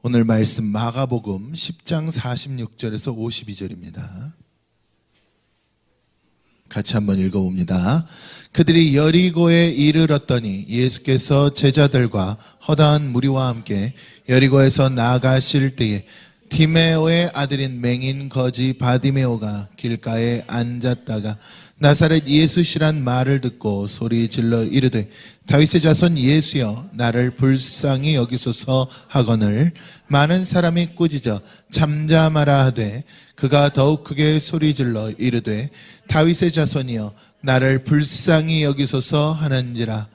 오늘 말씀 마가복음 10장 46절에서 52절입니다. 같이 한번 읽어봅니다. 그들이 여리고에 이르렀더니 예수께서 제자들과 허다한 무리와 함께 여리고에서 나가실 때에 디메오의 아들인 맹인 거지 바디메오가 길가에 앉았다가 나사렛 예수시란 말을 듣고 소리 질러 이르되 다윗의 자손 예수여 나를 불쌍히 여기소서 하거늘 많은 사람이 꾸짖어 잠잠하라 하되 그가 더욱 크게 소리 질러 이르되 다윗의 자손이여 나를 불쌍히 여기소서 하는지라.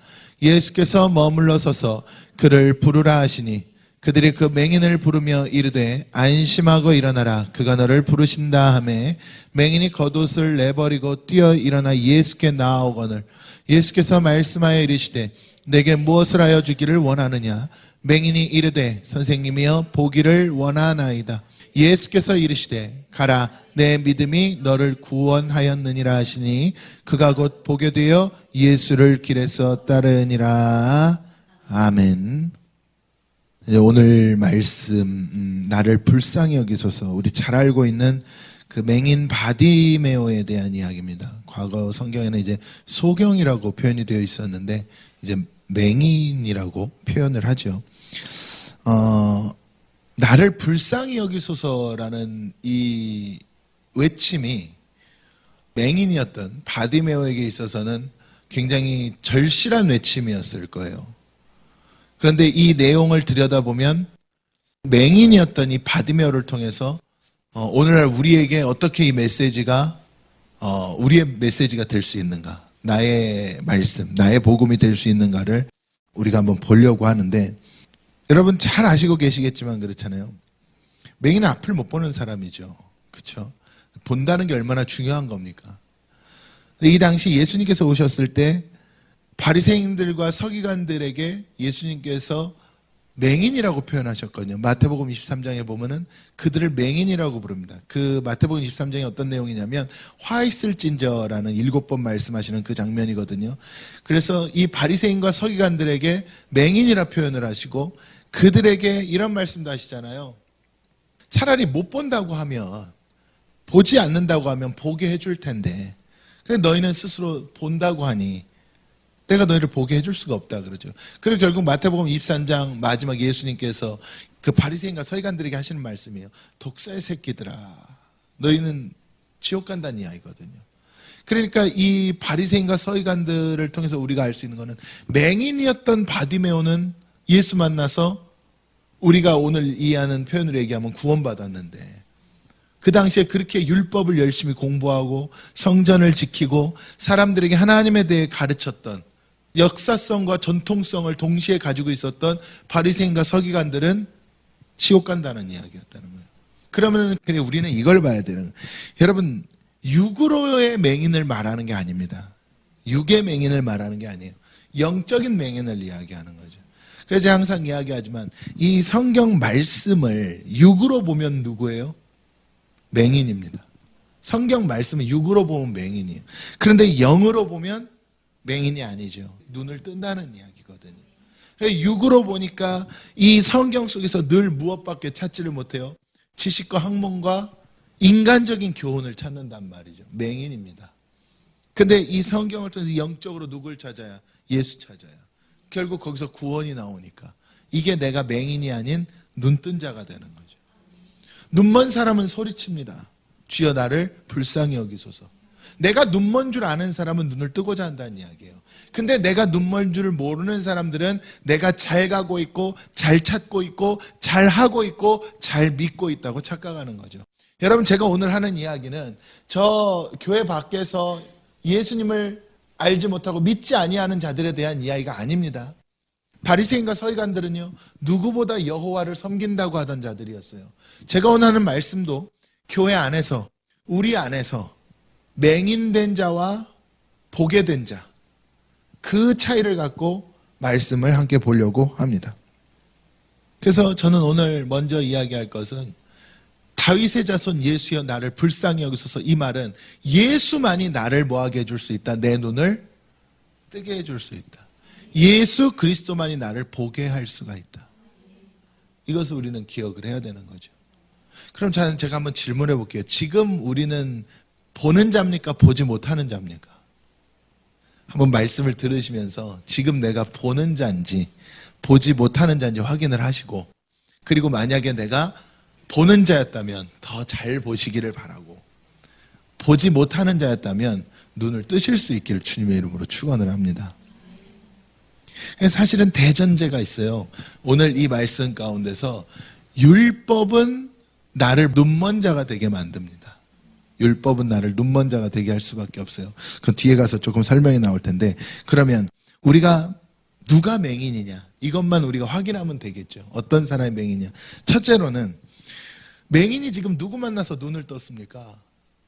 예수께서 머물러 서서 그를 부르라 하시니 그들이 그 맹인을 부르며 이르되 안심하고 일어나라 그가 너를 부르신다 하매 맹인이 겉옷을 내버리고 뛰어 일어나 예수께 나아오거늘 예수께서 말씀하여 이르시되 내게 무엇을 하여 주기를 원하느냐. 맹인이 이르되 선생님이여 보기를 원하나이다. 예수께서 이르시되 가라 내 믿음이 너를 구원하였느니라 하시니 그가 곧 보게 되어 예수를 길에서 따르니라. 아멘. 오늘 말씀 나를 불쌍히 여기소서, 우리 잘 알고 있는 그 맹인 바디메오에 대한 이야기입니다. 과거 성경에는 이제 소경이라고 표현이 되어 있었는데 이제 맹인이라고 표현을 하죠. 나를 불쌍히 여기소서라는 이 외침이 맹인이었던 바디메오에게 있어서는 굉장히 절실한 외침이었을 거예요. 그런데 이 내용을 들여다보면 맹인이었던 이 바디메오를 통해서 오늘날 우리에게 어떻게 이 메시지가 우리의 메시지가 될 수 있는가, 나의 말씀, 나의 복음이 될 수 있는가를 우리가 한번 보려고 하는데, 여러분 잘 아시고 계시겠지만 그렇잖아요. 맹인은 앞을 못 보는 사람이죠. 그렇죠? 본다는 게 얼마나 중요한 겁니까? 이 당시 예수님께서 오셨을 때 바리새인들과 서기관들에게 예수님께서 맹인이라고 표현하셨거든요. 마태복음 23장에 보면은 그들을 맹인이라고 부릅니다. 그 마태복음 23장에 어떤 내용이냐면 화 있을진저라는 7번 말씀하시는 그 장면이거든요. 그래서 이 바리새인과 서기관들에게 맹인이라 표현을 하시고 그들에게 이런 말씀도 하시잖아요. 차라리 못 본다고 하면, 보지 않는다고 하면 보게 해줄 텐데 너희는 스스로 본다고 하니 내가 너희를 보게 해줄 수가 없다 그러죠. 그리고 결국 마태복음 23장 마지막 예수님께서 그 바리새인과 서기관들에게 하시는 말씀이에요. 독사의 새끼들아, 너희는 지옥 간다는 이야기거든요. 그러니까 이 바리새인과 서기관들을 통해서 우리가 알 수 있는 것은 맹인이었던 바디메오는 예수 만나서 우리가 오늘 이해하는 표현으로 얘기하면 구원받았는데, 그 당시에 그렇게 율법을 열심히 공부하고 성전을 지키고 사람들에게 하나님에 대해 가르쳤던, 역사성과 전통성을 동시에 가지고 있었던 바리새인과 서기관들은 지옥 간다는 이야기였다는 거예요. 그러면 우리는 이걸 봐야 되는 거예요. 여러분, 육으로의 맹인을 말하는 게 아닙니다. 육의 맹인을 말하는 게 아니에요. 영적인 맹인을 이야기하는 거죠. 그래서 제가 항상 이야기하지만 이 성경 말씀을 육으로 보면 누구예요? 맹인입니다. 성경 말씀을 육으로 보면 맹인이에요. 그런데 영으로 보면 맹인이 아니죠. 눈을 뜬다는 이야기거든요. 육으로 보니까 이 성경 속에서 늘 무엇밖에 찾지를 못해요? 지식과 학문과 인간적인 교훈을 찾는단 말이죠. 맹인입니다. 근데 이 성경을 통해서 영적으로 누굴 찾아야? 예수 찾아야. 결국 거기서 구원이 나오니까 이게 내가 맹인이 아닌 눈뜬 자가 되는 거죠. 눈먼 사람은 소리칩니다. 주여 나를 불쌍히 여기소서. 내가 눈먼 줄 아는 사람은 눈을 뜨고자 한다는 이야기예요. 근데 내가 눈먼 줄 모르는 사람들은 내가 잘 가고 있고 잘 찾고 있고 잘 하고 있고 잘 믿고 있다고 착각하는 거죠. 여러분, 제가 오늘 하는 이야기는 저 교회 밖에서 예수님을 알지 못하고 믿지 아니하는 자들에 대한 이야기가 아닙니다. 바리새인과 서기관들은요, 누구보다 여호와를 섬긴다고 하던 자들이었어요. 제가 오늘 하는 말씀도 교회 안에서, 우리 안에서 맹인된 자와 보게 된 자, 그 차이를 갖고 말씀을 함께 보려고 합니다. 그래서 저는 오늘 먼저 이야기할 것은 다윗의 자손 예수여 나를 불쌍히 여기소서. 이 말은 예수만이 나를 뭐하게 해줄 수 있다? 내 눈을 뜨게 해줄 수 있다. 예수 그리스도만이 나를 보게 할 수가 있다. 이것을 우리는 기억을 해야 되는 거죠. 그럼 제가 한번 질문해 볼게요. 지금 우리는 보는 자입니까? 보지 못하는 자입니까? 한번 말씀을 들으시면서 지금 내가 보는 자인지 보지 못하는 자인지 확인을 하시고, 그리고 만약에 내가 보는 자였다면 더 잘 보시기를 바라고, 보지 못하는 자였다면 눈을 뜨실 수 있기를 주님의 이름으로 축원을 합니다. 사실은 대전제가 있어요. 오늘 이 말씀 가운데서 율법은 나를 눈먼 자가 되게 만듭니다. 율법은 나를 눈먼 자가 되게 할 수밖에 없어요. 그건 뒤에 가서 조금 설명이 나올 텐데, 그러면 우리가 누가 맹인이냐, 이것만 우리가 확인하면 되겠죠. 어떤 사람이 맹인이냐. 첫째로는 맹인이 지금 누구 만나서 눈을 떴습니까?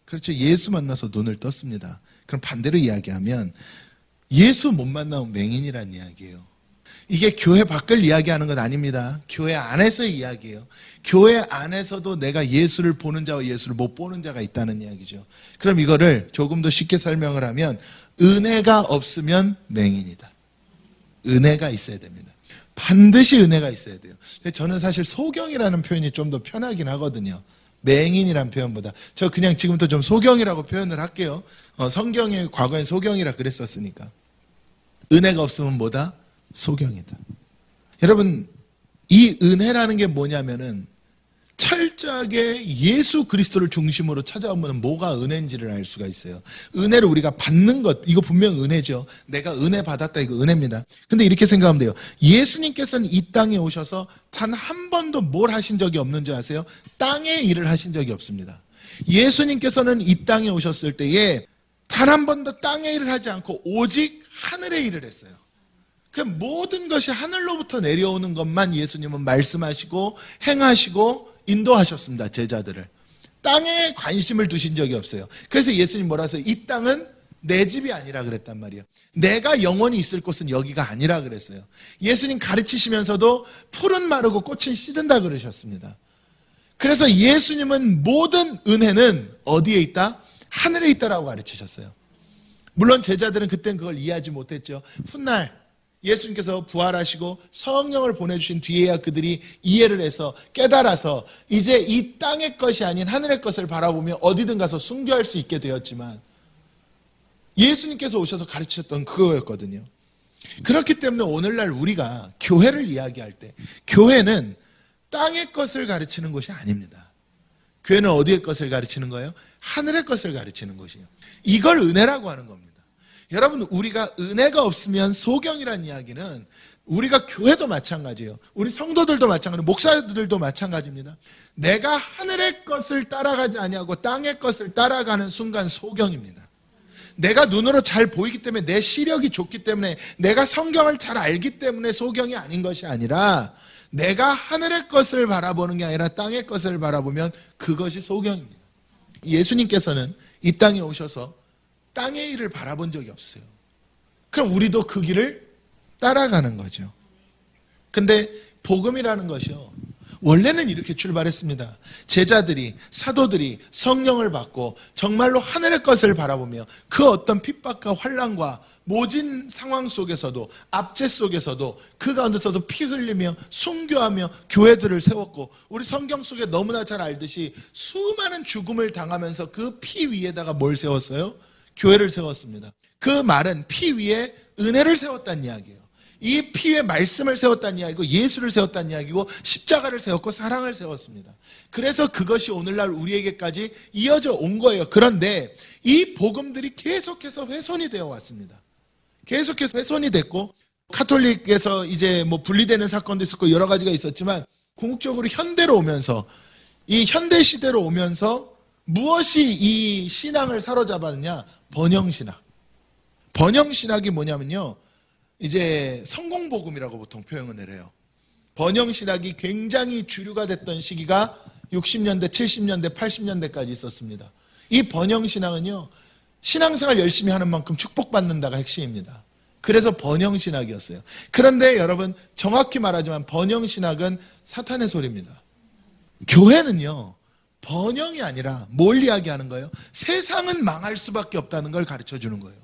그렇죠. 예수 만나서 눈을 떴습니다. 그럼 반대로 이야기하면 예수 못 만나면 맹인이란 이야기예요. 이게 교회 밖을 이야기하는 건 아닙니다. 교회 안에서의 이야기예요. 교회 안에서도 내가 예수를 보는 자와 예수를 못 보는 자가 있다는 이야기죠. 그럼 이거를 조금 더 쉽게 설명을 하면 은혜가 없으면 맹인이다. 은혜가 있어야 됩니다. 반드시 은혜가 있어야 돼요. 근데 저는 사실 소경이라는 표현이 좀 더 편하긴 하거든요. 맹인이라는 표현보다. 저 그냥 지금부터 좀 소경이라고 표현을 할게요. 성경에 과거엔 소경이라 그랬었으니까. 은혜가 없으면 뭐다? 소경이다. 여러분, 이 은혜라는 게 뭐냐면은 철저하게 예수 그리스도를 중심으로 찾아오면 뭐가 은혜인지를 알 수가 있어요. 은혜를 우리가 받는 것, 이거 분명 은혜죠. 내가 은혜 받았다, 이거 은혜입니다. 근데 이렇게 생각하면 돼요. 예수님께서는 이 땅에 오셔서 단 한 번도 뭘 하신 적이 없는 줄 아세요? 땅의 일을 하신 적이 없습니다. 예수님께서는 이 땅에 오셨을 때에 단 한 번도 땅의 일을 하지 않고 오직 하늘의 일을 했어요. 그 모든 것이 하늘로부터 내려오는 것만 예수님은 말씀하시고 행하시고 인도하셨습니다. 제자들을. 땅에 관심을 두신 적이 없어요. 그래서 예수님 뭐라 하세요? 이 땅은 내 집이 아니라 그랬단 말이에요. 내가 영원히 있을 곳은 여기가 아니라 그랬어요. 예수님 가르치시면서도 풀은 마르고 꽃은 시든다 그러셨습니다. 그래서 예수님은 모든 은혜는 어디에 있다? 하늘에 있다라고 가르치셨어요. 물론 제자들은 그땐 그걸 이해하지 못했죠. 훗날 예수님께서 부활하시고 성령을 보내주신 뒤에야 그들이 이해를 해서 깨달아서 이제 이 땅의 것이 아닌 하늘의 것을 바라보며 어디든 가서 순교할 수 있게 되었지만, 예수님께서 오셔서 가르치셨던 그거였거든요. 그렇기 때문에 오늘날 우리가 교회를 이야기할 때 교회는 땅의 것을 가르치는 것이 아닙니다. 교회는 어디의 것을 가르치는 거예요? 하늘의 것을 가르치는 것이에요. 이걸 은혜라고 하는 겁니다. 여러분, 우리가 은혜가 없으면 소경이라는 이야기는 우리가 교회도 마찬가지예요. 우리 성도들도 마찬가지예요. 목사들도 마찬가지입니다. 내가 하늘의 것을 따라가지 아니하고 땅의 것을 따라가는 순간 소경입니다. 내가 눈으로 잘 보이기 때문에, 내 시력이 좋기 때문에, 내가 성경을 잘 알기 때문에 소경이 아닌 것이 아니라 내가 하늘의 것을 바라보는 게 아니라 땅의 것을 바라보면 그것이 소경입니다. 예수님께서는 이 땅에 오셔서 땅의 일을 바라본 적이 없어요. 그럼 우리도 그 길을 따라가는 거죠. 근데 복음이라는 것이요, 원래는 이렇게 출발했습니다. 제자들이, 사도들이 성령을 받고 정말로 하늘의 것을 바라보며 그 어떤 핍박과 환난과 모진 상황 속에서도, 압제 속에서도, 그 가운데서도 피 흘리며 순교하며 교회들을 세웠고, 우리 성경 속에 너무나 잘 알듯이 수많은 죽음을 당하면서 그 피 위에다가 뭘 세웠어요? 교회를 세웠습니다. 그 말은 피 위에 은혜를 세웠다는 이야기예요. 이 피 위에 말씀을 세웠다는 이야기고, 예수를 세웠다는 이야기고, 십자가를 세웠고, 사랑을 세웠습니다. 그래서 그것이 오늘날 우리에게까지 이어져 온 거예요. 그런데 이 복음들이 계속해서 훼손이 되어 왔습니다. 계속해서 훼손이 됐고, 카톨릭에서 이제 뭐 분리되는 사건도 있었고 여러 가지가 있었지만, 궁극적으로 현대로 오면서, 이 현대 시대로 오면서 무엇이 이 신앙을 사로잡았느냐? 번영신학. 번영신학이 뭐냐면요, 이제 성공복음이라고 보통 표현을 해요. 번영신학이 굉장히 주류가 됐던 시기가 60년대, 70년대, 80년대까지 있었습니다. 이 번영신학은요, 신앙생활 열심히 하는 만큼 축복받는다가 핵심입니다. 그래서 번영신학이었어요. 그런데 여러분, 정확히 말하지만 번영신학은 사탄의 소리입니다. 교회는요, 번영이 아니라 뭘 이야기하는 거예요? 세상은 망할 수밖에 없다는 걸 가르쳐 주는 거예요.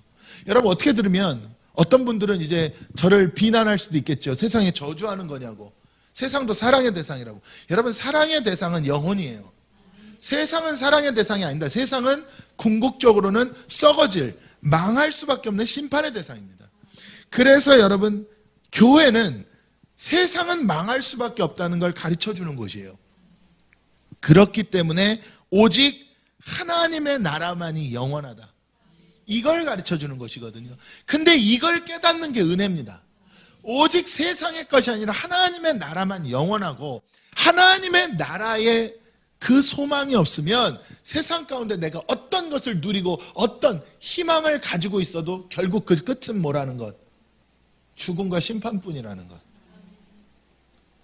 여러분, 어떻게 들으면 어떤 분들은 이제 저를 비난할 수도 있겠죠. 세상에 저주하는 거냐고. 세상도 사랑의 대상이라고. 여러분, 사랑의 대상은 영혼이에요. 세상은 사랑의 대상이 아닙니다. 세상은 궁극적으로는 썩어질, 망할 수밖에 없는 심판의 대상입니다. 그래서 여러분, 교회는 세상은 망할 수밖에 없다는 걸 가르쳐주는 곳이에요. 그렇기 때문에 오직 하나님의 나라만이 영원하다, 이걸 가르쳐주는 것이거든요. 근데 이걸 깨닫는 게 은혜입니다. 오직 세상의 것이 아니라 하나님의 나라만 영원하고, 하나님의 나라에 그 소망이 없으면 세상 가운데 내가 어떤 것을 누리고 어떤 희망을 가지고 있어도 결국 그 끝은 뭐라는 것? 죽음과 심판뿐이라는 것.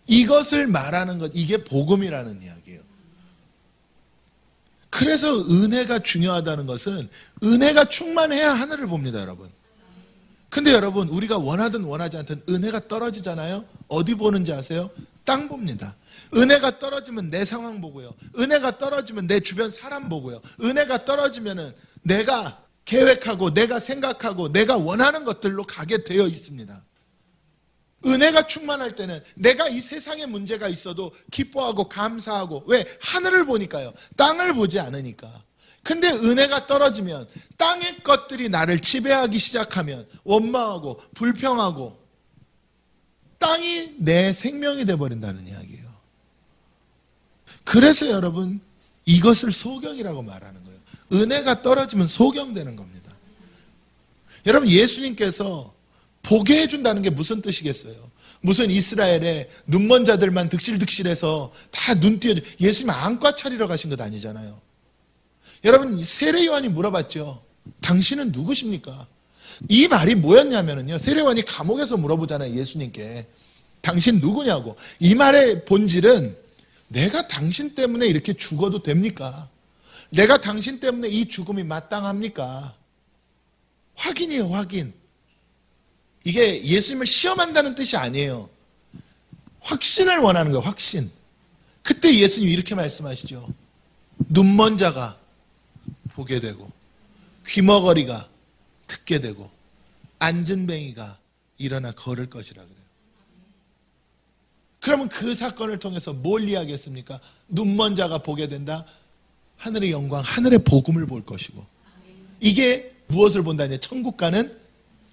이것을 말하는 것, 이게 복음이라는 이야기예요. 그래서 은혜가 중요하다는 것은 은혜가 충만해야 하늘을 봅니다, 여러분. 근데 여러분, 우리가 원하든 원하지 않든 은혜가 떨어지잖아요. 어디 보는지 아세요? 땅 봅니다. 은혜가 떨어지면 내 상황 보고요. 은혜가 떨어지면 내 주변 사람 보고요. 은혜가 떨어지면은 내가 계획하고 내가 생각하고 내가 원하는 것들로 가게 되어 있습니다. 은혜가 충만할 때는 내가 이 세상에 문제가 있어도 기뻐하고 감사하고, 왜? 하늘을 보니까요. 땅을 보지 않으니까. 근데 은혜가 떨어지면 땅의 것들이 나를 지배하기 시작하면 원망하고 불평하고, 땅이 내 생명이 되어버린다는 이야기예요. 그래서 여러분, 이것을 소경이라고 말하는 거예요. 은혜가 떨어지면 소경되는 겁니다. 여러분, 예수님께서 보게 해준다는 게 무슨 뜻이겠어요? 무슨 이스라엘에 눈먼 자들만 득실득실해서 다 눈 띄어줘. 예수님 안과 차리러 가신 것 아니잖아요. 여러분, 세례 요한이 물어봤죠. 당신은 누구십니까? 이 말이 뭐였냐면요, 세례 요한이 감옥에서 물어보잖아요, 예수님께. 당신 누구냐고. 이 말의 본질은 내가 당신 때문에 이렇게 죽어도 됩니까? 내가 당신 때문에 이 죽음이 마땅합니까? 확인이에요, 확인. 이게 예수님을 시험한다는 뜻이 아니에요. 확신을 원하는 거예요, 확신. 그때 예수님이 이렇게 말씀하시죠. 눈먼 자가 보게 되고, 귀머거리가 듣게 되고, 앉은 뱅이가 일어나 걸을 것이라 그래요. 그러면 그 사건을 통해서 뭘 이야기했습니까? 눈먼 자가 보게 된다. 하늘의 영광, 하늘의 복음을 볼 것이고, 이게 무엇을 본다냐? 천국 가는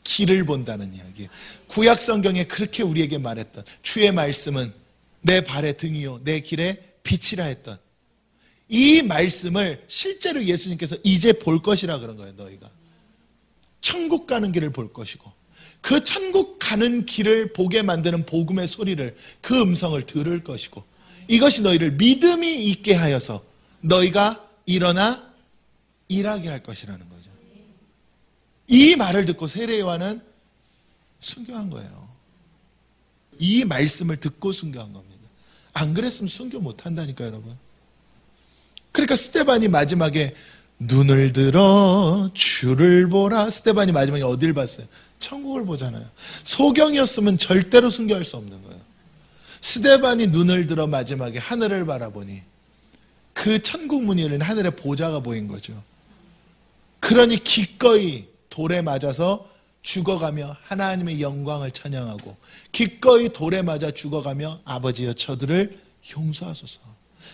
길을 본다는 이야기예요. 구약 성경에 그렇게 우리에게 말했던 주의 말씀은 내 발의 등이요 내 길의 빛이라 했던 이 말씀을 실제로 예수님께서 이제 볼 것이라 그런 거예요. 너희가 천국 가는 길을 볼 것이고, 그 천국 가는 길을 보게 만드는 복음의 소리를, 그 음성을 들을 것이고, 이것이 너희를 믿음이 있게 하여서 너희가 일어나 일하게 할 것이라는 거죠. 이 말을 듣고 세례 요한은 순교한 거예요. 이 말씀을 듣고 순교한 겁니다. 안 그랬으면 순교 못 한다니까요, 여러분. 그러니까 스데반이 마지막에 눈을 들어 주를 보라. 스데반이 마지막에 어딜 봤어요? 천국을 보잖아요. 소경이었으면 절대로 순교할 수 없는 거예요. 스데반이 눈을 들어 마지막에 하늘을 바라보니 그 천국 문이 열린 하늘의 보좌가 보인 거죠. 그러니 기꺼이 돌에 맞아서 죽어가며 하나님의 영광을 찬양하고, 기꺼이 돌에 맞아 죽어가며 아버지여 저들을 용서하소서,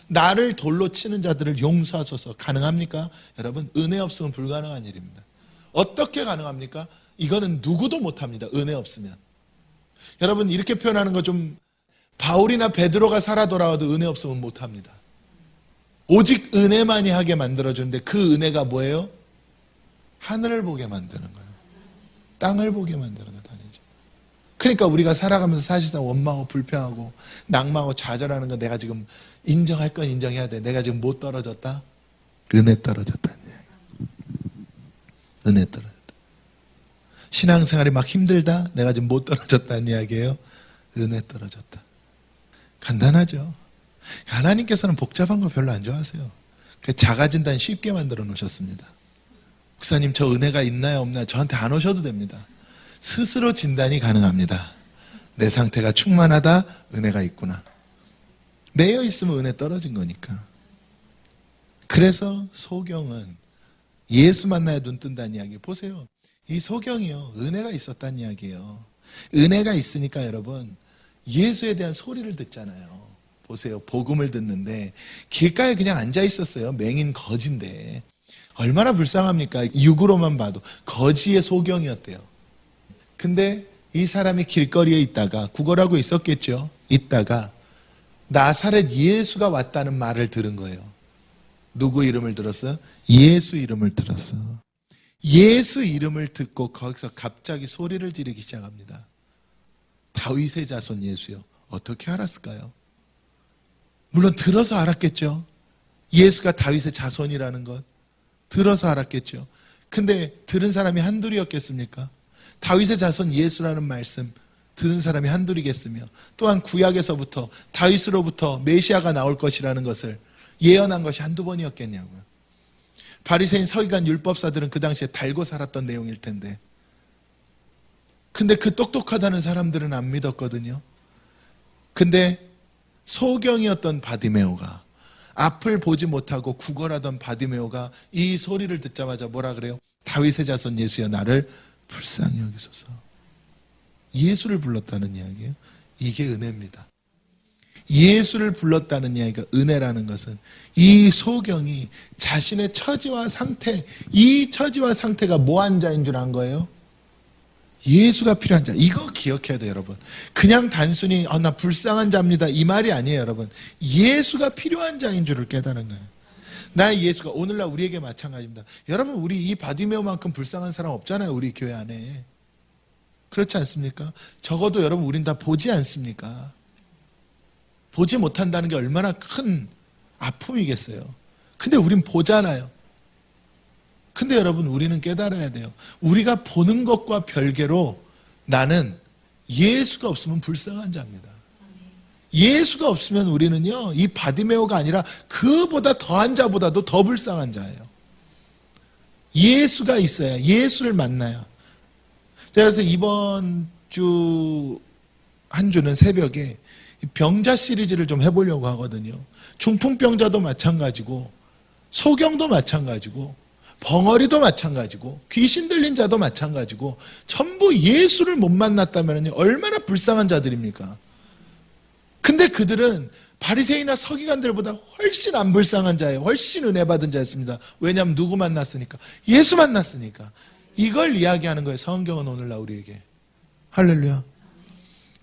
나를 돌로 치는 자들을 용서하소서. 가능합니까? 여러분, 은혜 없으면 불가능한 일입니다. 어떻게 가능합니까? 이거는 누구도 못합니다. 은혜 없으면. 여러분, 이렇게 표현하는 거 좀, 바울이나 베드로가 살아 돌아와도 은혜 없으면 못합니다. 오직 은혜만이 하게 만들어주는데, 그 은혜가 뭐예요? 하늘을 보게 만드는 거예요. 땅을 보게 만드는 것 아니죠. 그러니까 우리가 살아가면서 사실상 원망하고 불평하고 낭망하고 좌절하는 거, 내가 지금 인정할 건 인정해야 돼. 내가 지금 못 떨어졌다? 은혜 떨어졌다는 얘기예요. 은혜 떨어졌다. 신앙생활이 막 힘들다? 내가 지금 못 떨어졌다는 이야기예요. 은혜 떨어졌다. 간단하죠. 하나님께서는 복잡한 거 별로 안 좋아하세요. 작아진다는 쉽게 만들어 놓으셨습니다. 목사님, 저 은혜가 있나요 없나요? 저한테 안 오셔도 됩니다. 스스로 진단이 가능합니다. 내 상태가 충만하다, 은혜가 있구나. 매여 있으면 은혜 떨어진 거니까. 그래서 소경은 예수 만나야 눈 뜬다는 이야기. 보세요. 이 소경이요, 은혜가 있었다는 이야기예요. 은혜가 있으니까 여러분, 예수에 대한 소리를 듣잖아요. 보세요. 복음을 듣는데 길가에 그냥 앉아 있었어요. 맹인 거지인데 얼마나 불쌍합니까? 육으로만 봐도 거지의 소경이었대요. 근데 이 사람이 길거리에 있다가 구걸하고 있었겠죠. 있다가 나사렛 예수가 왔다는 말을 들은 거예요. 누구 이름을 들었어요? 예수 이름을 들었어. 예수 이름을 듣고 거기서 갑자기 소리를 지르기 시작합니다. 다윗의 자손 예수요. 어떻게 알았을까요? 물론 들어서 알았겠죠. 예수가 다윗의 자손이라는 것 들어서 알았겠죠. 근데 들은 사람이 한둘이었겠습니까? 다윗의 자손 예수라는 말씀 들은 사람이 한둘이겠으며, 또한 구약에서부터 다윗으로부터 메시아가 나올 것이라는 것을 예언한 것이 한두 번이었겠냐고요. 바리새인 서기관 율법사들은 그 당시에 달고 살았던 내용일 텐데, 근데 그 똑똑하다는 사람들은 안 믿었거든요. 근데 소경이었던 바디메오가, 앞을 보지 못하고 구걸하던 바디메오가 이 소리를 듣자마자 뭐라 그래요? 다윗의 자손 예수여 나를 불쌍히 여기소서. 예수를 불렀다는 이야기예요. 이게 은혜입니다. 예수를 불렀다는 이야기가 은혜라는 것은 이 소경이 자신의 처지와 상태, 이 처지와 상태가 뭐한 자인 줄 안 거예요? 예수가 필요한 자. 이거 기억해야 돼요, 여러분. 그냥 단순히 나 불쌍한 자입니다 이 말이 아니에요, 여러분. 예수가 필요한 자인 줄을 깨달은 거예요. 나의 예수가 오늘날 우리에게 마찬가지입니다. 여러분, 우리 이 바디메오만큼 불쌍한 사람 없잖아요, 우리 교회 안에. 그렇지 않습니까? 적어도 여러분 우린 다 보지 않습니까? 보지 못한다는 게 얼마나 큰 아픔이겠어요. 근데 우린 보잖아요. 근데 여러분 우리는 깨달아야 돼요. 우리가 보는 것과 별개로 나는 예수가 없으면 불쌍한 자입니다. 예수가 없으면 우리는요, 이 바디메오가 아니라 그보다 더한 자보다도 더 불쌍한 자예요. 예수가 있어야, 예수를 만나야. 그래서 이번 주 한 주는 새벽에 병자 시리즈를 좀 해보려고 하거든요. 중풍병자도 마찬가지고, 소경도 마찬가지고, 벙어리도 마찬가지고, 귀신 들린 자도 마찬가지고, 전부 예수를 못 만났다면 얼마나 불쌍한 자들입니까? 근데 그들은 바리새인이나 서기관들보다 훨씬 안 불쌍한 자예요. 훨씬 은혜 받은 자였습니다. 왜냐하면 누구 만났으니까? 예수 만났으니까. 이걸 이야기하는 거예요, 성경은 오늘날 우리에게. 할렐루야.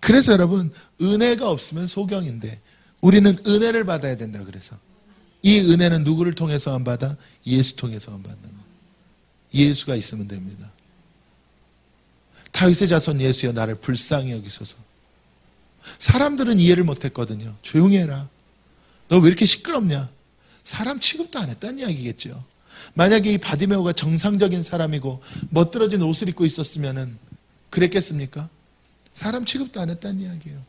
그래서 여러분, 은혜가 없으면 소경인데 우리는 은혜를 받아야 된다. 그래서 이 은혜는 누구를 통해서만 받아? 예수 통해서만 받는 거예요. 예수가 있으면 됩니다. 다윗의 자손 예수여 나를 불쌍히 여기소서. 사람들은 이해를 못했거든요. 조용히 해라. 너 왜 이렇게 시끄럽냐? 사람 취급도 안 했다는 이야기겠죠. 만약에 이 바디메오가 정상적인 사람이고 멋들어진 옷을 입고 있었으면 그랬겠습니까? 사람 취급도 안 했다는 이야기예요.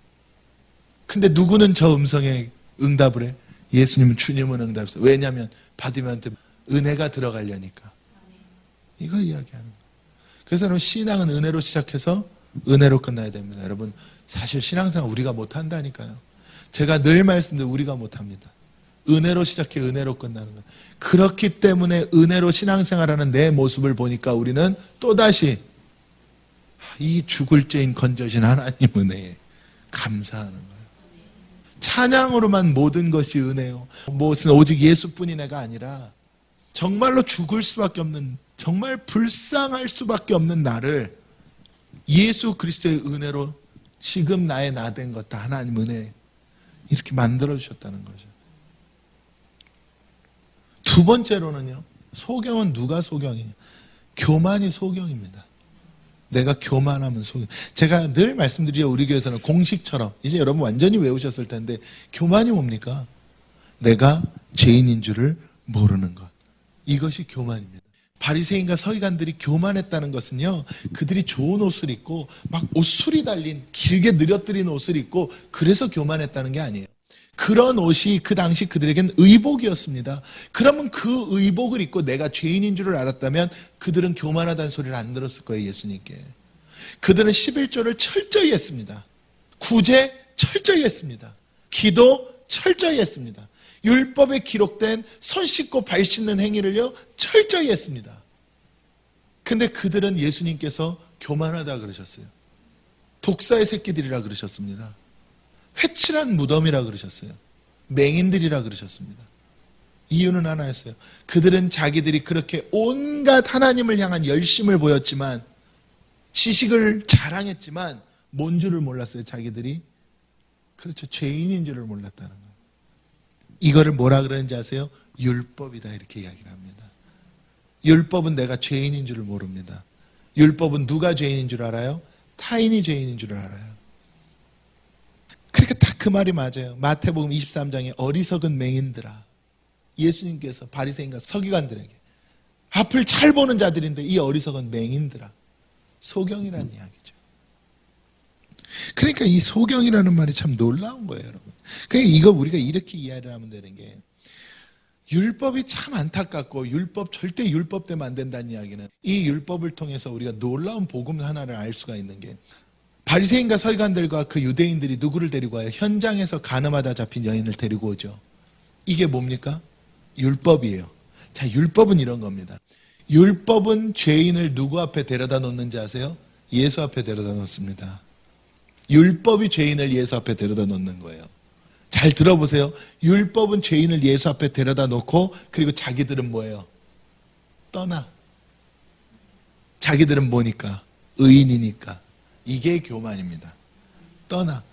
근데 누구는 저 음성에 응답을 해? 예수님은, 주님은 응답했어요. 왜냐하면 바디메오한테 은혜가 들어가려니까. 이거 이야기하는 거예요. 그래서 여러분, 신앙은 은혜로 시작해서 은혜로 끝나야 됩니다. 여러분, 사실 신앙생활 우리가 못한다니까요. 제가 늘 말씀드려, 우리가 못합니다. 은혜로 시작해 은혜로 끝나는 거예요. 그렇기 때문에 은혜로 신앙생활하는 내 모습을 보니까 우리는 또다시 이 죽을 죄인 건져신 하나님 은혜에 감사하는 거예요. 찬양으로만 모든 것이 은혜요, 무엇은 오직 예수뿐이네가 아니라 정말로 죽을 수밖에 없는, 정말 불쌍할 수밖에 없는 나를 예수 그리스도의 은혜로 지금 나의 나 된 것 다 하나님 은혜 이렇게 만들어 주셨다는 거죠. 두 번째로는요, 소경은 누가 소경이냐? 교만이 소경입니다. 내가 교만하면 소경. 제가 늘 말씀드리죠, 우리 교회에서는 공식처럼, 이제 여러분 완전히 외우셨을 텐데, 교만이 뭡니까? 내가 죄인인 줄을 모르는 것. 이것이 교만입니다. 바리새인과 서기관들이 교만했다는 것은요, 그들이 좋은 옷을 입고 막 옷술이 달린 길게 늘어뜨린 옷을 입고 그래서 교만했다는 게 아니에요. 그런 옷이 그 당시 그들에겐 의복이었습니다. 그러면 그 의복을 입고 내가 죄인인 줄을 알았다면 그들은 교만하다는 소리를 안 들었을 거예요, 예수님께. 그들은 11조를 철저히 했습니다. 구제 철저히 했습니다. 기도 철저히 했습니다. 율법에 기록된 손 씻고 발 씻는 행위를요, 철저히 했습니다. 근데 그들은 예수님께서 교만하다 그러셨어요. 독사의 새끼들이라 그러셨습니다. 회칠한 무덤이라 그러셨어요. 맹인들이라 그러셨습니다. 이유는 하나였어요. 그들은 자기들이 그렇게 온갖 하나님을 향한 열심을 보였지만, 지식을 자랑했지만 뭔 줄을 몰랐어요. 자기들이 그렇죠, 죄인인 줄을 몰랐다는 거예요. 이거를 뭐라 그러는지 아세요? 율법이다, 이렇게 이야기를 합니다. 율법은 내가 죄인인 줄을 모릅니다. 율법은 누가 죄인인 줄 알아요? 타인이 죄인인 줄 알아요. 그러니까 딱 그 말이 맞아요. 마태복음 23장에 어리석은 맹인들아, 예수님께서 바리새인과 서기관들에게, 앞을 잘 보는 자들인데 이 어리석은 맹인들아, 소경이라는 이야기죠. 그러니까 이 소경이라는 말이 참 놀라운 거예요, 여러분. 그러니까 이거 우리가 이렇게 이해를 하면 되는 게, 율법이 참 안타깝고 절대 율법되면 안 된다는 이야기는, 이 율법을 통해서 우리가 놀라운 복음 하나를 알 수가 있는 게, 바리새인과 서기관들과 그 유대인들이 누구를 데리고 와요? 현장에서 간음하다 잡힌 여인을 데리고 오죠. 이게 뭡니까? 율법이에요. 자, 율법은 이런 겁니다. 율법은 죄인을 누구 앞에 데려다 놓는지 아세요? 예수 앞에 데려다 놓습니다. 율법이 죄인을 예수 앞에 데려다 놓는 거예요. 잘 들어보세요. 율법은 죄인을 예수 앞에 데려다 놓고, 그리고 자기들은 뭐예요? 떠나. 자기들은 뭐니까? 의인이니까. 이게 교만입니다. 떠나.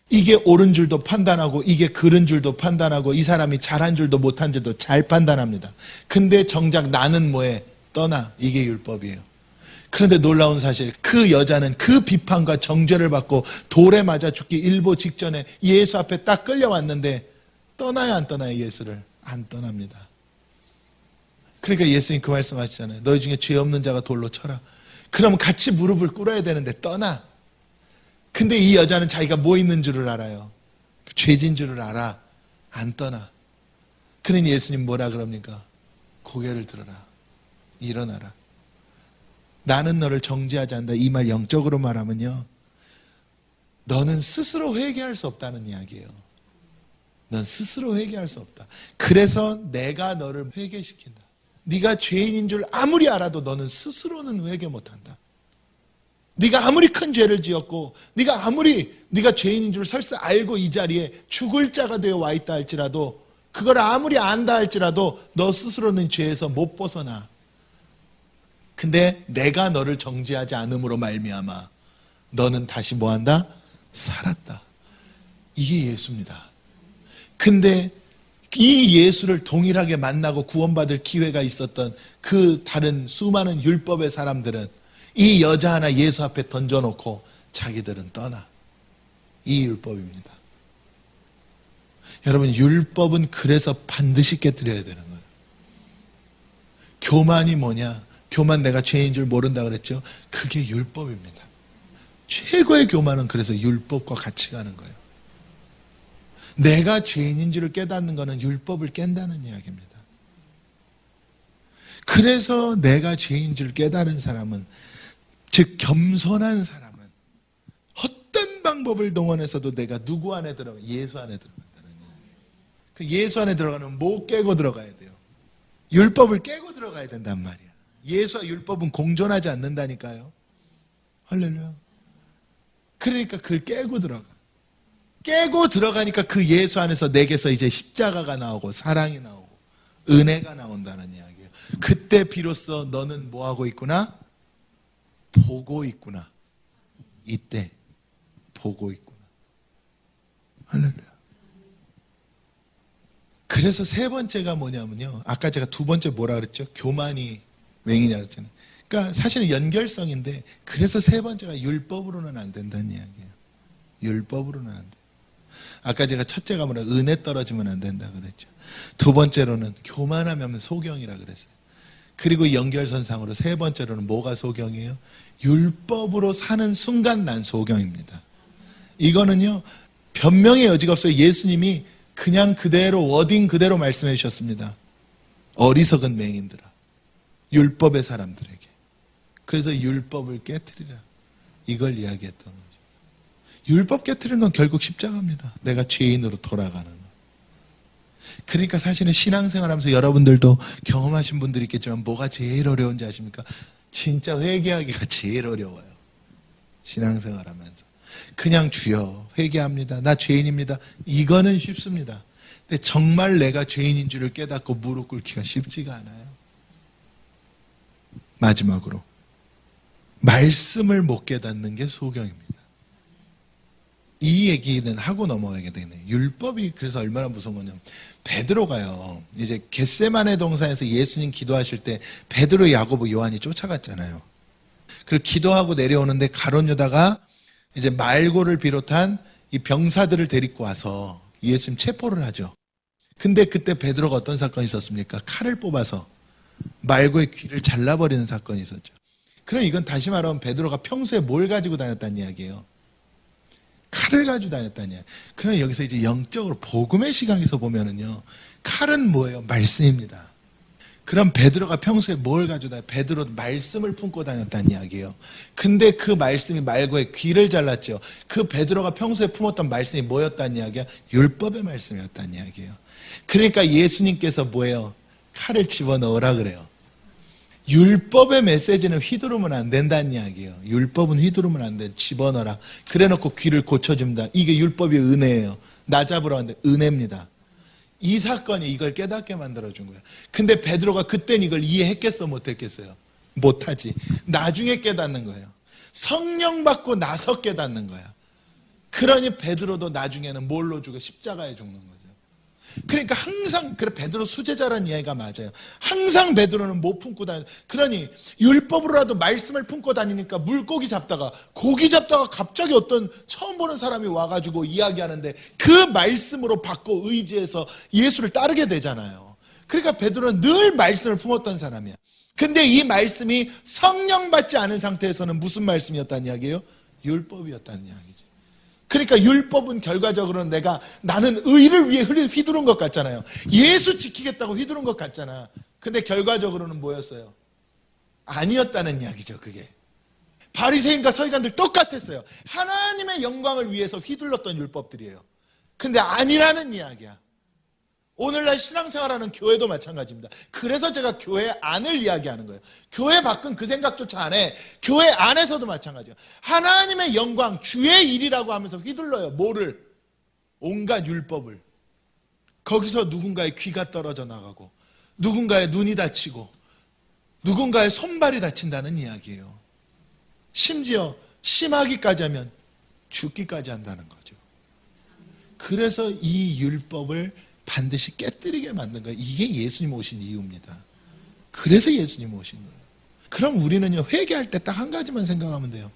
이게 옳은 줄도 판단하고, 이게 그른 줄도 판단하고, 이 사람이 잘한 줄도 못한 줄도 잘 판단합니다. 근데 정작 나는 뭐해? 떠나. 이게 율법이에요. 그런데 놀라운 사실, 그 여자는 그 비판과 정죄를 받고 돌에 맞아 죽기 일보 직전에 예수 앞에 딱 끌려왔는데, 떠나요 안 떠나요? 예수를 안 떠납니다. 그러니까 예수님 그 말씀 하시잖아요. 너희 중에 죄 없는 자가 돌로 쳐라. 그러면 같이 무릎을 꿇어야 되는데 떠나. 근데 이 여자는 자기가 뭐 있는 줄을 알아요. 죄진 줄을 알아. 안 떠나. 그러니 예수님 뭐라 그럽니까? 고개를 들어라. 일어나라. 나는 너를 정죄하지 않는다. 이 말 영적으로 말하면요, 너는 스스로 회개할 수 없다는 이야기예요. 넌 스스로 회개할 수 없다. 그래서 내가 너를 회개시킨다. 네가 죄인인 줄 아무리 알아도 너는 스스로는 회개 못한다. 네가 아무리 큰 죄를 지었고, 네가 죄인인 줄 설사 알고 이 자리에 죽을 자가 되어 와 있다 할지라도, 그걸 아무리 안다 할지라도 너 스스로는 죄에서 못 벗어나. 근데 내가 너를 정죄하지 않음으로 말미암아 너는 다시 뭐한다? 살았다. 이게 예수입니다. 근데 이 예수를 동일하게 만나고 구원받을 기회가 있었던 그 다른 수많은 율법의 사람들은 이 여자 하나 예수 앞에 던져놓고 자기들은 떠나. 이 율법입니다. 여러분, 율법은 그래서 반드시 깨뜨려야 되는 거예요. 교만이 뭐냐? 교만, 내가 죄인 줄 모른다 그랬죠? 그게 율법입니다. 최고의 교만은 그래서 율법과 같이 가는 거예요. 내가 죄인인 줄을 깨닫는 것은 율법을 깬다는 이야기입니다. 그래서 내가 죄인 줄 깨달은 사람은, 즉 겸손한 사람은 어떤 방법을 동원해서도 내가 누구 안에 들어가? 예수 안에 들어간다는 거예요. 그 예수 안에 들어가면 뭐 깨고 들어가야 돼요? 율법을 깨고 들어가야 된단 말이야. 예수와 율법은 공존하지 않는다니까요. 할렐루야. 그러니까 그걸 깨고 들어가. 깨고 들어가니까 그 예수 안에서 내게서 이제 십자가가 나오고 사랑이 나오고 은혜가 나온다는 이야기예요. 그때 비로소 너는 뭐하고 있구나? 보고 있구나. 이때 보고 있구나. 할렐루야. 그래서 세 번째가 뭐냐면요, 아까 제가 두 번째 뭐라 그랬죠? 교만이 맹인이라고 그랬잖아요. 그러니까 사실은 연결성인데, 그래서 세 번째가 율법으로는 안 된다는 이야기예요. 율법으로는 안 돼. 아까 제가 첫째가 뭐라, 은혜 떨어지면 안 된다 그랬죠. 두 번째로는 교만하면 소경이라 그랬어요. 그리고 연결선상으로 세 번째로는 뭐가 소경이에요? 율법으로 사는 순간 난 소경입니다. 이거는요, 변명의 여지가 없어요. 예수님이 그냥 그대로 워딩 그대로 말씀해 주셨습니다. 어리석은 맹인들아, 율법의 사람들에게. 그래서 율법을 깨트리라, 이걸 이야기했던 거죠. 율법 깨트리는 건 결국 십자가입니다. 내가 죄인으로 돌아가는 거. 그러니까 사실은 신앙생활하면서 여러분들도 경험하신 분들이 있겠지만 뭐가 제일 어려운지 아십니까? 진짜 회개하기가 제일 어려워요. 신앙생활하면서. 그냥 주여 회개합니다. 나 죄인입니다. 이거는 쉽습니다. 근데 정말 내가 죄인인 줄을 깨닫고 무릎 꿇기가 쉽지가 않아요. 마지막으로 말씀을 못 깨닫는 게 소경입니다. 이 얘기는 하고 넘어가게 되네요. 율법이 그래서 얼마나 무서운 거냐면 베드로가요. 이제 겟세마네 동산에서 예수님 기도하실 때 베드로, 야고보, 요한이 쫓아갔잖아요. 그리고 기도하고 내려오는데 가룟 유다가 이제 말고를 비롯한 이 병사들을 데리고 와서 예수님 체포를 하죠. 근데 그때 베드로가 어떤 사건이 있었습니까? 칼을 뽑아서 말고의 귀를 잘라버리는 사건이 있었죠. 그럼 이건 다시 말하면 베드로가 평소에 뭘 가지고 다녔다는 이야기예요? 칼을 가지고 다녔다는 이야기. 그럼 여기서 이제 영적으로 복음의 시각에서 보면은요, 칼은 뭐예요? 말씀입니다. 그럼 베드로가 평소에 뭘 가지고 다녔어요? 베드로 말씀을 품고 다녔다는 이야기예요. 근데 그 말씀이 말고의 귀를 잘랐죠. 그 베드로가 평소에 품었던 말씀이 뭐였다는 이야기야? 율법의 말씀이었다는 이야기예요. 그러니까 예수님께서 뭐예요? 칼을 집어넣으라 그래요. 율법의 메시지는 휘두르면 안 된다는 이야기예요. 율법은 휘두르면 안 돼. 집어넣어라. 그래놓고 귀를 고쳐줍니다. 이게 율법의 은혜예요. 나 잡으러 왔는데 은혜입니다. 이 사건이 이걸 깨닫게 만들어준 거예요. 근데 베드로가 그땐 이걸 이해했겠어? 못했겠어요? 못하지. 나중에 깨닫는 거예요. 성령 받고 나서 깨닫는 거야. 그러니 베드로도 나중에는 뭘로 죽어? 십자가에 죽는 거죠. 그러니까 항상, 그래 베드로 수제자라는 이야기가 맞아요. 항상 베드로는 못 품고 다녀. 그러니 율법으로라도 말씀을 품고 다니니까 물고기 잡다가, 고기 잡다가 갑자기 어떤 처음 보는 사람이 와가지고 이야기하는데 그 말씀으로 받고 의지해서 예수를 따르게 되잖아요. 그러니까 베드로는 늘 말씀을 품었던 사람이야. 근데 이 말씀이 성령 받지 않은 상태에서는 무슨 말씀이었다는 이야기예요? 율법이었다는 이야기죠. 그러니까 율법은 결과적으로는 나는 의를 위해 휘두른 것 같잖아요. 예수 지키겠다고 휘두른 것 같잖아. 근데 결과적으로는 뭐였어요? 아니었다는 이야기죠, 그게. 바리새인과 서기관들 똑같았어요. 하나님의 영광을 위해서 휘둘렀던 율법들이에요. 근데 아니라는 이야기야. 오늘날 신앙생활하는 교회도 마찬가지입니다. 그래서 제가 교회 안을 이야기하는 거예요. 교회 밖은 그 생각조차 안 해. 교회 안에서도 마찬가지예요. 하나님의 영광, 주의 일이라고 하면서 휘둘러요. 뭐를? 온갖 율법을. 거기서 누군가의 귀가 떨어져 나가고, 누군가의 눈이 다치고, 누군가의 손발이 다친다는 이야기예요. 심지어 심하기까지 하면 죽기까지 한다는 거죠. 그래서 이 율법을 반드시 깨뜨리게 만든 거예요. 이게 예수님 오신 이유입니다. 그래서 예수님 오신 거예요. 그럼 우리는요, 회개할 때 딱 한 가지만 생각하면 돼요.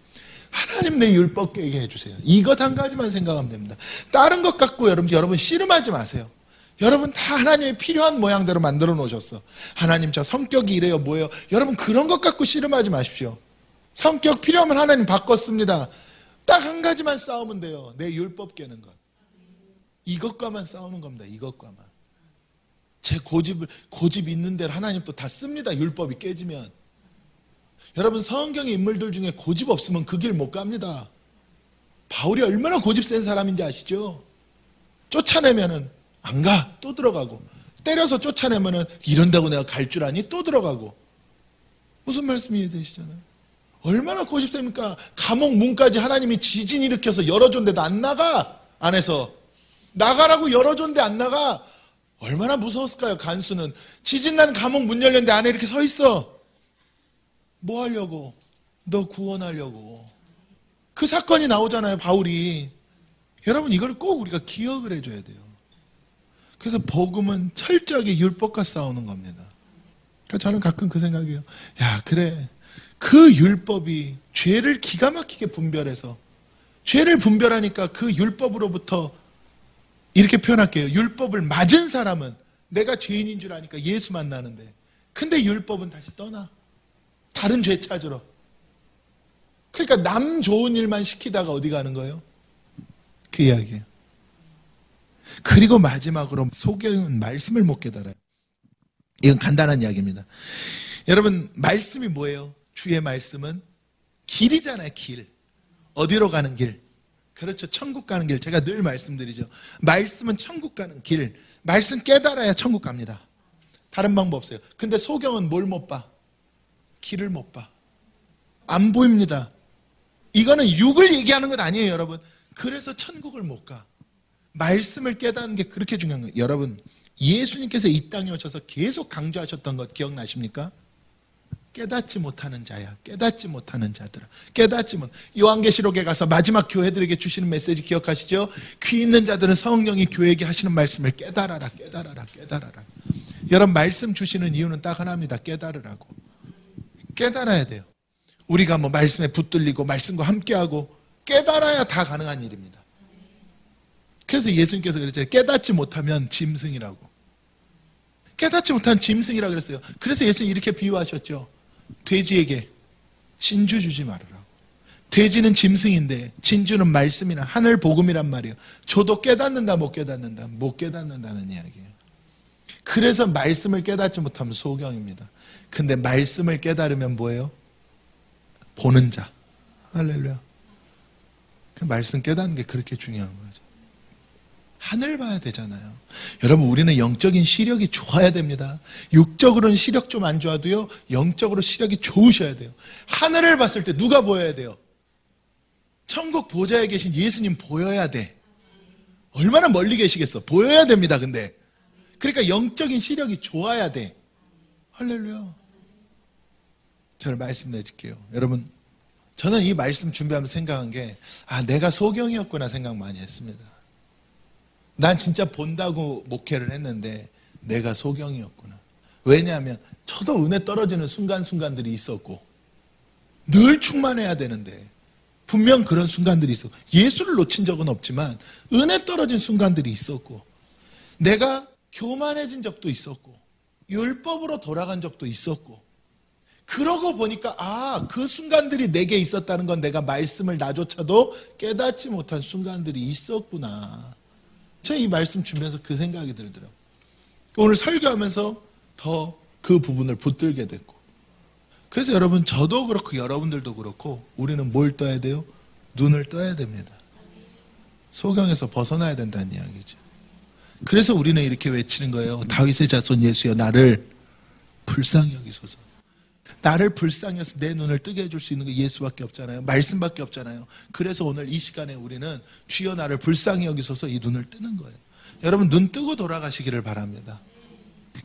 하나님 내 율법 깨게 해주세요. 이것 한 가지만 생각하면 됩니다. 다른 것 갖고 여러분 씨름하지 마세요. 여러분 다 하나님의 필요한 모양대로 만들어 놓으셨어. 하나님 저 성격이 이래요 뭐예요. 여러분 그런 것 갖고 씨름하지 마십시오. 성격 필요하면 하나님 바꿨습니다. 딱 한 가지만 싸우면 돼요. 내 율법 깨는 것. 이것과만 싸우는 겁니다. 이것과만. 제 고집 있는 대로 하나님 또 다 씁니다. 율법이 깨지면. 여러분 성경의 인물들 중에 고집 없으면 그 길 못 갑니다. 바울이 얼마나 고집 센 사람인지 아시죠? 쫓아내면은 안 가. 또 들어가고. 때려서 쫓아내면은 이런다고 내가 갈 줄 아니? 또 들어가고. 무슨 말씀이 되시잖아요. 얼마나 고집 셉니까? 감옥 문까지 하나님이 지진 일으켜서 열어줬는데도 안 나가. 안에서. 나가라고 열어줬는데 안 나가. 얼마나 무서웠을까요? 간수는. 지진 난 감옥 문 열렸는데 안에 이렇게 서 있어. 뭐 하려고? 너 구원하려고. 그 사건이 나오잖아요, 바울이. 여러분 이걸 꼭 우리가 기억을 해줘야 돼요. 그래서 복음은 철저하게 율법과 싸우는 겁니다. 그러니까 저는 가끔 그 생각이에요. 야, 그래. 그 율법이 죄를 기가 막히게 분별해서, 죄를 분별하니까 그 율법으로부터 이렇게 표현할게요. 율법을 맞은 사람은 내가 죄인인 줄 아니까 예수 만나는데, 근데 율법은 다시 떠나. 다른 죄 찾으러. 그러니까 남 좋은 일만 시키다가 어디 가는 거예요? 그 이야기예요. 그리고 마지막으로 소경은 말씀을 못 깨달아요. 이건 간단한 이야기입니다. 여러분 말씀이 뭐예요? 주의 말씀은 길이잖아요. 길. 어디로 가는 길? 그렇죠. 천국 가는 길. 제가 늘 말씀드리죠. 말씀은 천국 가는 길. 말씀 깨달아야 천국 갑니다. 다른 방법 없어요. 근데 소경은 뭘 못 봐? 길을 못 봐. 안 보입니다. 이거는 육을 얘기하는 것 아니에요, 여러분. 그래서 천국을 못 가. 말씀을 깨닫는 게 그렇게 중요한 거예요. 여러분, 예수님께서 이 땅에 오셔서 계속 강조하셨던 것 기억나십니까? 깨닫지 못하는 자야, 깨닫지 못하는 자들아, 깨닫지 못. 요한계시록에 가서 마지막 교회들에게 주시는 메시지 기억하시죠? 귀 있는 자들은 성령이 교회에게 하시는 말씀을 깨달아라, 깨달아라, 깨달아라. 여러분, 말씀 주시는 이유는 딱 하나입니다. 깨달으라고. 깨달아야 돼요. 우리가 뭐 말씀에 붙들리고 말씀과 함께하고 깨달아야 다 가능한 일입니다. 그래서 예수님께서 그랬잖아요. 깨닫지 못하면 짐승이라고. 깨닫지 못하면 짐승이라고 그랬어요. 그래서 예수님이 이렇게 비유하셨죠. 돼지에게 진주 주지 말으라고. 돼지는 짐승인데 진주는 말씀이나 하늘 복음이란 말이에요. 저도 깨닫는다 못 깨닫는다? 못 깨닫는다는 이야기예요. 그래서 말씀을 깨닫지 못하면 소경입니다. 근데 말씀을 깨달으면 뭐예요? 보는 자. 할렐루야. 그 말씀 깨닫는 게 그렇게 중요한 거죠. 하늘 봐야 되잖아요. 여러분, 우리는 영적인 시력이 좋아야 됩니다. 육적으로는 시력 좀 안 좋아도요, 영적으로 시력이 좋으셔야 돼요. 하늘을 봤을 때 누가 보여야 돼요? 천국 보좌에 계신 예수님 보여야 돼. 얼마나 멀리 계시겠어? 보여야 됩니다. 근데 그러니까 영적인 시력이 좋아야 돼. 할렐루야. 저를 말씀 내줄게요. 여러분, 저는 이 말씀 준비하면서 생각한 게, 내가 소경이었구나 생각 많이 했습니다. 난 진짜 본다고 목회를 했는데 내가 소경이었구나. 왜냐하면 저도 은혜 떨어지는 순간순간들이 있었고, 늘 충만해야 되는데 분명 그런 순간들이 있었고, 예수를 놓친 적은 없지만 은혜 떨어진 순간들이 있었고, 내가 교만해진 적도 있었고, 율법으로 돌아간 적도 있었고, 그러고 보니까 그 순간들이 내게 있었다는 건 내가 말씀을 나조차도 깨닫지 못한 순간들이 있었구나. 제가 이 말씀 주면서 그 생각이 들더라고요. 오늘 설교하면서 더 그 부분을 붙들게 됐고, 그래서 여러분, 저도 그렇고 여러분들도 그렇고 우리는 뭘 떠야 돼요? 눈을 떠야 됩니다. 소경에서 벗어나야 된다는 이야기죠. 그래서 우리는 이렇게 외치는 거예요. 다윗의 자손 예수여, 나를 불쌍히 여기소서. 나를 불쌍히 여기서 내 눈을 뜨게 해줄 수 있는 게 예수밖에 없잖아요. 말씀밖에 없잖아요. 그래서 오늘 이 시간에 우리는 주여 나를 불쌍히 여기소서 이 눈을 뜨는 거예요. 여러분, 눈 뜨고 돌아가시기를 바랍니다.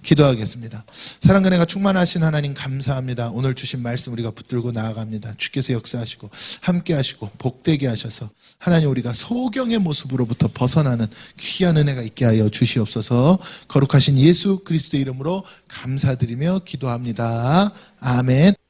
기도하겠습니다. 사랑과 은혜가 충만하신 하나님 감사합니다. 오늘 주신 말씀 우리가 붙들고 나아갑니다. 주께서 역사하시고 함께 하시고 복되게 하셔서 하나님, 우리가 소경의 모습으로부터 벗어나는 귀한 은혜가 있게 하여 주시옵소서. 거룩하신 예수 그리스도의 이름으로 감사드리며 기도합니다. 아멘.